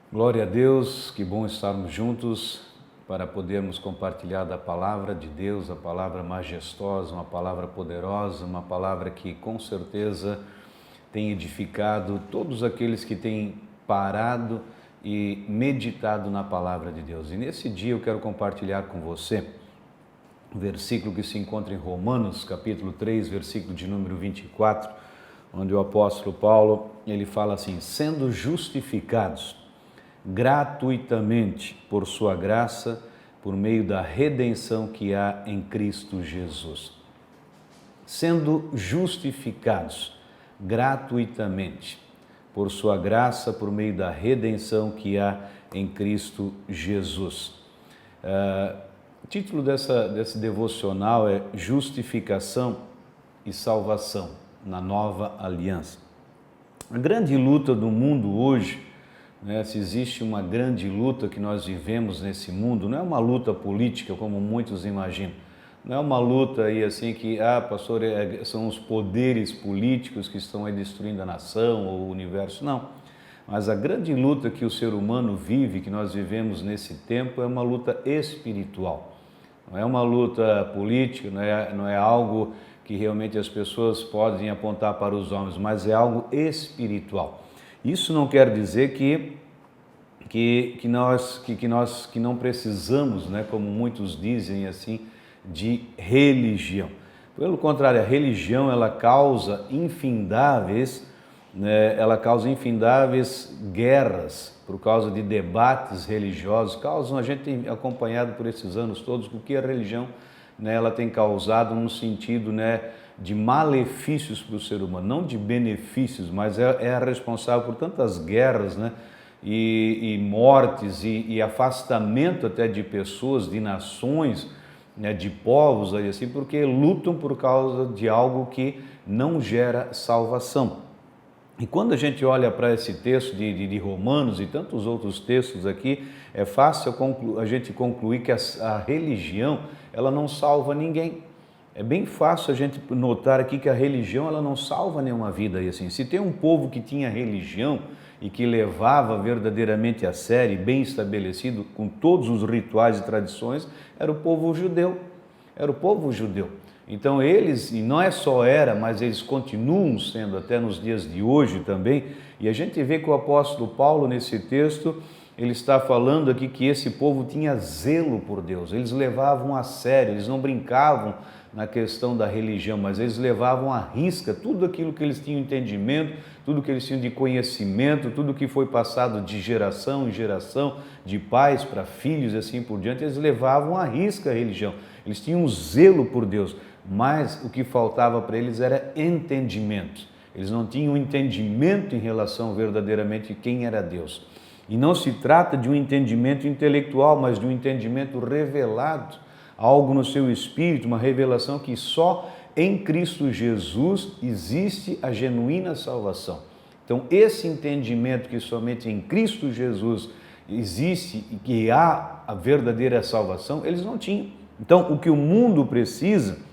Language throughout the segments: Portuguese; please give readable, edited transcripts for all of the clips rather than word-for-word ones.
Glória a Deus, que bom estarmos juntos para podermos compartilhar da palavra de Deus, a palavra majestosa, uma palavra poderosa, uma palavra que com certeza tem edificado todos aqueles que têm parado e meditado na palavra de Deus. E nesse dia eu quero compartilhar com você o versículo que se encontra em Romanos, capítulo 3, versículo de número 24, onde o apóstolo Paulo, ele fala assim: sendo justificados gratuitamente por sua graça, por meio da redenção que há em Cristo Jesus. Sendo justificados gratuitamente por sua graça, por meio da redenção que há em Cristo Jesus. O título desse devocional é Justificação e Salvação na Nova Aliança. A grande luta do mundo hoje, se existe uma grande luta que nós vivemos nesse mundo, não é uma luta política como muitos imaginam, não é uma luta aí assim que, pastor, são os poderes políticos que estão aí destruindo a nação ou o universo, não. Mas a grande luta que o ser humano vive, que nós vivemos nesse tempo, é uma luta espiritual. Não é uma luta política, não é algo que realmente as pessoas podem apontar para os homens, mas é algo espiritual. Isso não quer dizer que nós não precisamos, como muitos dizem assim, de religião. Pelo contrário, a religião ela causa infindáveis guerras por causa de debates religiosos. A gente tem acompanhado por esses anos todos o que a religião ela tem causado no sentido de malefícios para o ser humano, não de benefícios, mas é a responsável por tantas guerras, e mortes e afastamento até de pessoas, de nações, de povos, aí assim, porque lutam por causa de algo que não gera salvação. E quando a gente olha para esse texto de Romanos e tantos outros textos aqui, é fácil a gente concluir que a religião ela não salva ninguém. É bem fácil a gente notar aqui que a religião ela não salva nenhuma vida. E assim, se tem um povo que tinha religião e que levava verdadeiramente a sério, bem estabelecido, com todos os rituais e tradições, era o povo judeu. Era o povo judeu. Então eles, e não é só mas eles continuam sendo até nos dias de hoje também, e a gente vê que o apóstolo Paulo nesse texto, ele está falando aqui que esse povo tinha zelo por Deus, eles levavam a sério, eles não brincavam na questão da religião, mas eles levavam à risca tudo aquilo que eles tinham entendimento, tudo que eles tinham de conhecimento, tudo que foi passado de geração em geração, de pais para filhos e assim por diante, eles levavam à risca a religião, eles tinham um zelo por Deus, mas o que faltava para eles era entendimento. Eles não tinham entendimento em relação verdadeiramente quem era Deus. E não se trata de um entendimento intelectual, mas de um entendimento revelado, algo no seu espírito, uma revelação que só em Cristo Jesus existe a genuína salvação. Então, esse entendimento que somente em Cristo Jesus existe e que há a verdadeira salvação, eles não tinham. Então, o que o mundo precisa,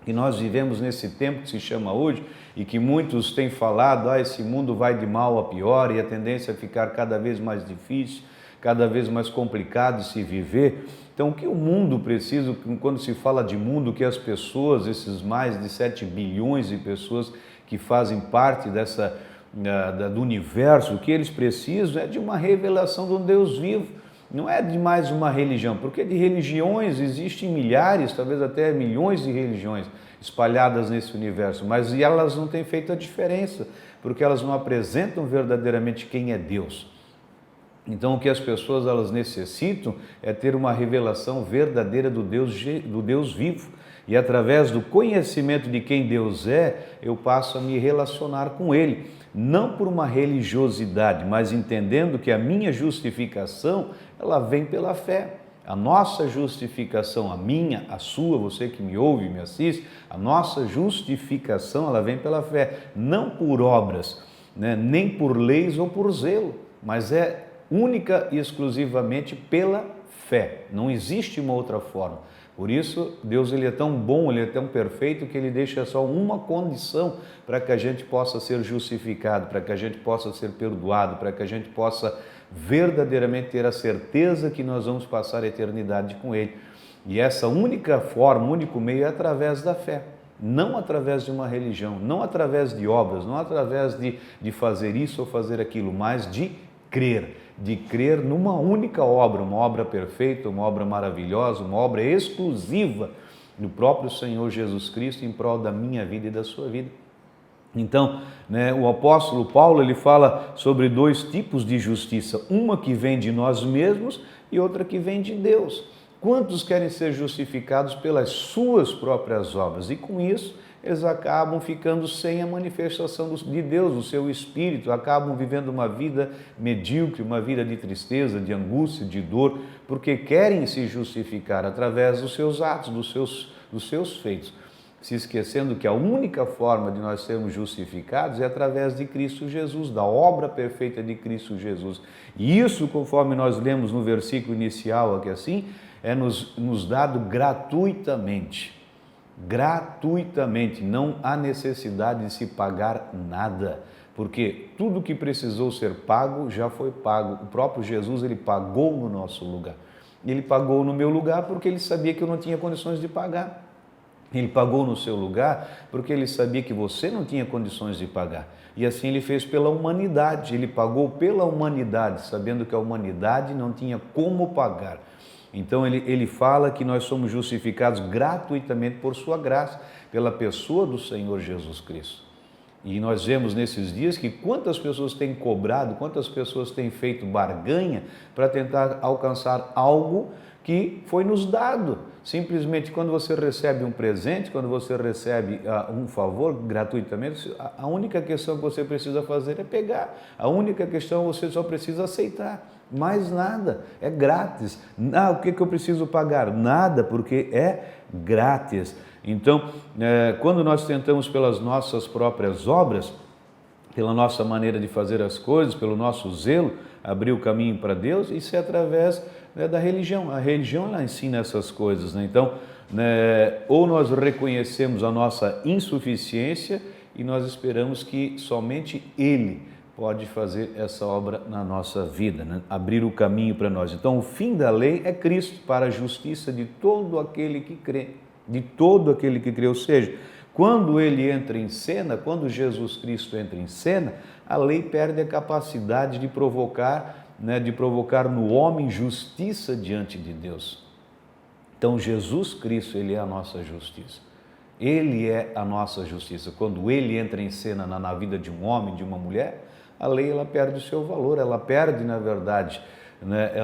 que nós vivemos nesse tempo que se chama hoje, e que muitos têm falado, esse mundo vai de mal a pior e a tendência é ficar cada vez mais difícil, cada vez mais complicado de se viver. Então, o que o mundo precisa, quando se fala de mundo, que as pessoas, esses mais de 7 bilhões de pessoas que fazem parte do universo, o que eles precisam é de uma revelação de um Deus vivo, não é de mais uma religião, porque de religiões existem milhares, talvez até milhões de religiões espalhadas nesse universo, mas elas não têm feito a diferença, porque elas não apresentam verdadeiramente quem é Deus. Então, o que as pessoas elas necessitam é ter uma revelação verdadeira do Deus vivo. E através do conhecimento de quem Deus é, eu passo a me relacionar com Ele. Não por uma religiosidade, mas entendendo que a minha justificação, ela vem pela fé. A nossa justificação, a minha, a sua, você que me ouve e me assiste, a nossa justificação, ela vem pela fé. Não por obras, nem por leis ou por zelo, mas é única e exclusivamente pela fé. Não existe uma outra forma. Por isso, Deus ele é tão bom, ele é tão perfeito que ele deixa só uma condição para que a gente possa ser justificado, para que a gente possa ser perdoado, para que a gente possa verdadeiramente ter a certeza que nós vamos passar a eternidade com Ele. E essa única forma, único meio é através da fé, não através de uma religião, não através de obras, não através de fazer isso ou fazer aquilo, mas de crer numa única obra, uma obra perfeita, uma obra maravilhosa, uma obra exclusiva do próprio Senhor Jesus Cristo em prol da minha vida e da sua vida. Então, o apóstolo Paulo, ele fala sobre dois tipos de justiça, uma que vem de nós mesmos e outra que vem de Deus. Quantos querem ser justificados pelas suas próprias obras? E com isso, eles acabam ficando sem a manifestação de Deus, do seu Espírito, acabam vivendo uma vida medíocre, uma vida de tristeza, de angústia, de dor, porque querem se justificar através dos seus atos, dos seus feitos, se esquecendo que a única forma de nós sermos justificados é através de Cristo Jesus, da obra perfeita de Cristo Jesus. E isso, conforme nós lemos no versículo inicial aqui assim, é nos dado gratuitamente. Gratuitamente, não há necessidade de se pagar nada, porque tudo que precisou ser pago já foi pago. O próprio Jesus, ele pagou no nosso lugar. Ele pagou no meu lugar porque ele sabia que eu não tinha condições de pagar. Ele pagou no seu lugar porque ele sabia que você não tinha condições de pagar. E assim ele fez pela humanidade, ele pagou pela humanidade, sabendo que a humanidade não tinha como pagar. Então ele fala que nós somos justificados gratuitamente por sua graça, pela pessoa do Senhor Jesus Cristo. E nós vemos nesses dias que quantas pessoas têm cobrado, quantas pessoas têm feito barganha para tentar alcançar algo que foi nos dado. Simplesmente quando você recebe um presente, quando você recebe um favor gratuitamente, a única questão que você precisa fazer é pegar. A única questão você só precisa aceitar. Mais nada, é grátis. O que eu preciso pagar? Nada, porque é grátis. Então, quando nós tentamos pelas nossas próprias obras, pela nossa maneira de fazer as coisas, pelo nosso zelo, abrir o caminho para Deus, isso é através da religião. A religião, ela ensina essas coisas, né? Então, ou nós reconhecemos a nossa insuficiência e nós esperamos que somente Ele pode fazer essa obra na nossa vida, né? Abrir o caminho para nós. Então, o fim da lei é Cristo para a justiça de todo aquele que crê, ou seja, quando ele entra em cena, quando Jesus Cristo entra em cena, a lei perde a capacidade de provocar no homem justiça diante de Deus. Então, Jesus Cristo, ele é a nossa justiça. Ele é a nossa justiça. Quando ele entra em cena na vida de um homem, de uma mulher, a lei ela perde o seu valor, ela perde, na verdade,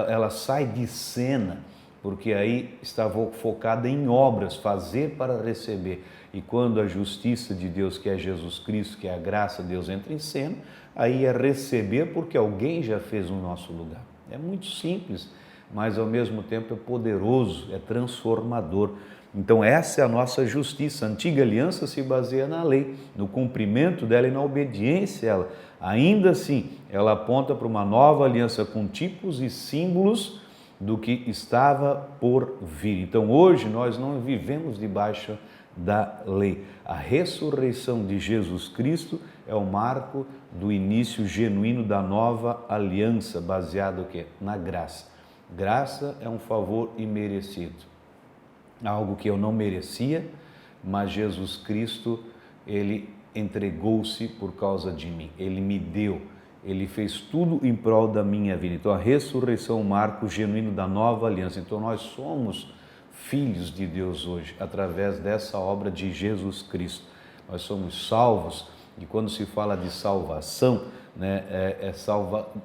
ela sai de cena, porque aí está focada em obras, fazer para receber. E quando a justiça de Deus, que é Jesus Cristo, que é a graça de Deus, entra em cena, aí é receber porque alguém já fez no nosso lugar. É muito simples, mas ao mesmo tempo é poderoso, é transformador. Então essa é a nossa justiça. A antiga aliança se baseia na lei, no cumprimento dela e na obediência a ela. Ainda assim, ela aponta para uma nova aliança com tipos e símbolos do que estava por vir. Então hoje nós não vivemos debaixo da lei. A ressurreição de Jesus Cristo é o marco do início genuíno da nova aliança, baseado na graça. Graça é um favor imerecido, algo que eu não merecia, mas Jesus Cristo, ele entregou-se por causa de mim, ele me deu, ele fez tudo em prol da minha vida. Então a ressurreição é um marco genuíno da nova aliança. Então nós somos filhos de Deus hoje, através dessa obra de Jesus Cristo. Nós somos salvos, e quando se fala de salvação,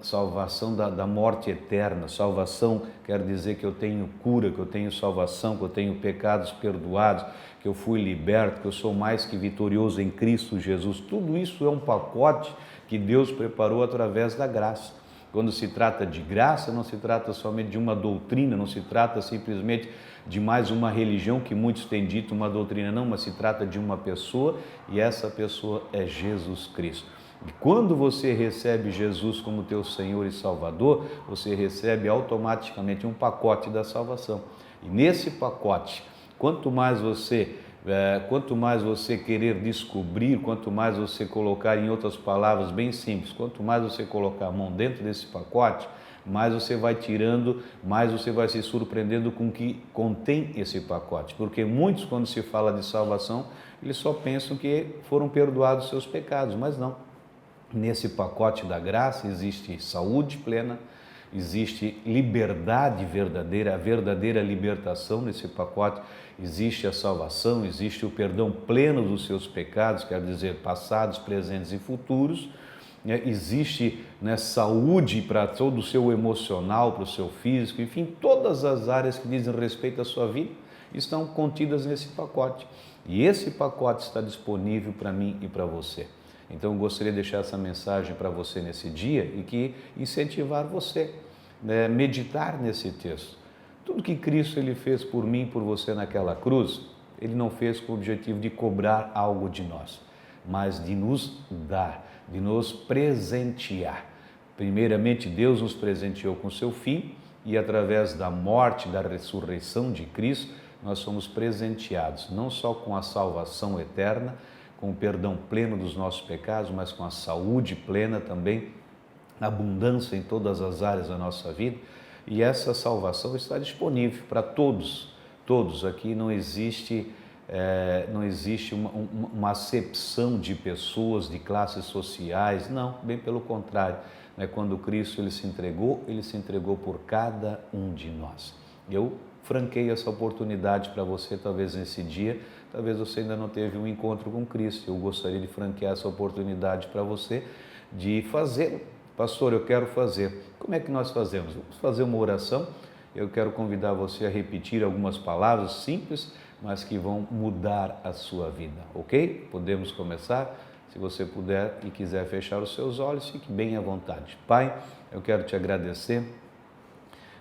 salvação da morte eterna. Salvação quer dizer que eu tenho cura, que eu tenho salvação, que eu tenho pecados perdoados, que eu fui liberto, que eu sou mais que vitorioso em Cristo Jesus. Tudo isso é um pacote que Deus preparou através da graça. Quando se trata de graça, não se trata somente de uma doutrina, não se trata simplesmente de mais uma religião que muitos têm dito, uma doutrina, não, mas se trata de uma pessoa, e essa pessoa é Jesus Cristo. E quando você recebe Jesus como teu Senhor e Salvador, você recebe automaticamente um pacote da salvação. E nesse pacote, quanto mais você querer descobrir, quanto mais você colocar, em outras palavras bem simples, quanto mais você colocar a mão dentro desse pacote, mais você vai tirando, mais você vai se surpreendendo com o que contém esse pacote. Porque muitos, quando se fala de salvação, eles só pensam que foram perdoados seus pecados, mas não. Nesse pacote da graça existe saúde plena, existe liberdade verdadeira, a verdadeira libertação nesse pacote, existe a salvação, existe o perdão pleno dos seus pecados, quer dizer, passados, presentes e futuros, existe, né, saúde para todo o seu emocional, para o seu físico, enfim, todas as áreas que dizem respeito à sua vida estão contidas nesse pacote. E esse pacote está disponível para mim e para você. Então, eu gostaria de deixar essa mensagem para você nesse dia e que incentivar você, né, meditar nesse texto. Tudo que Cristo ele fez por mim e por você naquela cruz, ele não fez com o objetivo de cobrar algo de nós, mas de nos dar, de nos presentear. Primeiramente, Deus nos presenteou com seu Filho e através da morte, da ressurreição de Cristo, nós somos presenteados, não só com a salvação eterna, com o perdão pleno dos nossos pecados, mas com a saúde plena também, abundância em todas as áreas da nossa vida. E essa salvação está disponível para todos, todos. Aqui não existe uma acepção de pessoas, de classes sociais, não, bem pelo contrário. Quando Cristo ele se entregou por cada um de nós. Eu franquei essa oportunidade para você, talvez nesse dia, talvez você ainda não teve um encontro com Cristo. Eu gostaria de franquear essa oportunidade para você de fazer. Pastor, eu quero fazer. Como é que nós fazemos? Vamos fazer uma oração. Eu quero convidar você a repetir algumas palavras simples, mas que vão mudar a sua vida, ok? Podemos começar? Se você puder e quiser fechar os seus olhos, fique bem à vontade. Pai, eu quero te agradecer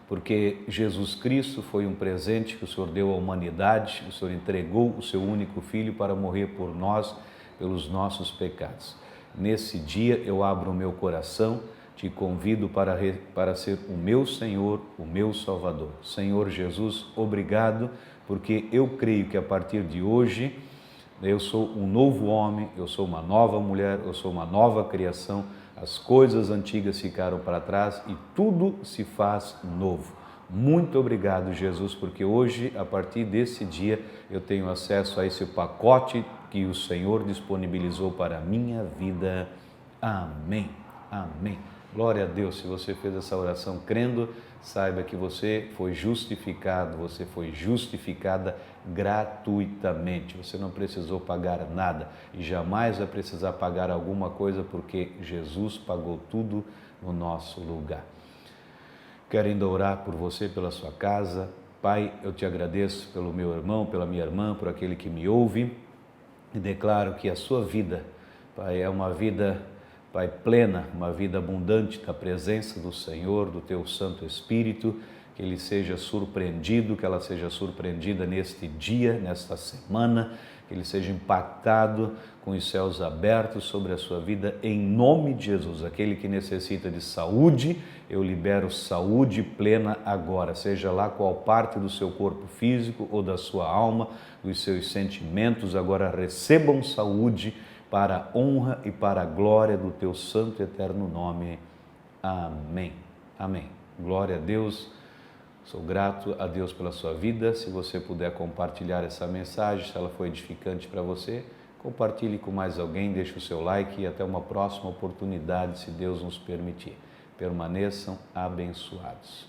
porque Jesus Cristo foi um presente que o Senhor deu à humanidade, o Senhor entregou o seu único Filho para morrer por nós, pelos nossos pecados. Nesse dia eu abro o meu coração, te convido para ser o meu Senhor, o meu Salvador. Senhor Jesus, obrigado, porque eu creio que a partir de hoje eu sou um novo homem, eu sou uma nova mulher, eu sou uma nova criação. As coisas antigas ficaram para trás e tudo se faz novo. Muito obrigado, Jesus, porque hoje, a partir desse dia, eu tenho acesso a esse pacote que o Senhor disponibilizou para a minha vida. Amém. Amém. Glória a Deus. Se você fez essa oração crendo, saiba que você foi justificado, você foi justificada gratuitamente. Você não precisou pagar nada e jamais vai precisar pagar alguma coisa porque Jesus pagou tudo no nosso lugar. Quero ainda orar por você, pela sua casa. Pai, eu te agradeço pelo meu irmão, pela minha irmã, por aquele que me ouve e declaro que a sua vida, Pai, é uma vida, Pai, plena, uma vida abundante da presença do Senhor, do Teu Santo Espírito, que Ele seja surpreendido, que ela seja surpreendida neste dia, nesta semana, que Ele seja impactado com os céus abertos sobre a sua vida, em nome de Jesus. Aquele que necessita de saúde, eu libero saúde plena agora, seja lá qual parte do seu corpo físico ou da sua alma, dos seus sentimentos, agora recebam saúde, para a honra e para a glória do Teu santo e eterno nome. Amém. Amém. Glória a Deus. Sou grato a Deus pela sua vida. Se você puder compartilhar essa mensagem, se ela foi edificante para você, compartilhe com mais alguém, deixe o seu like e até uma próxima oportunidade, se Deus nos permitir. Permaneçam abençoados.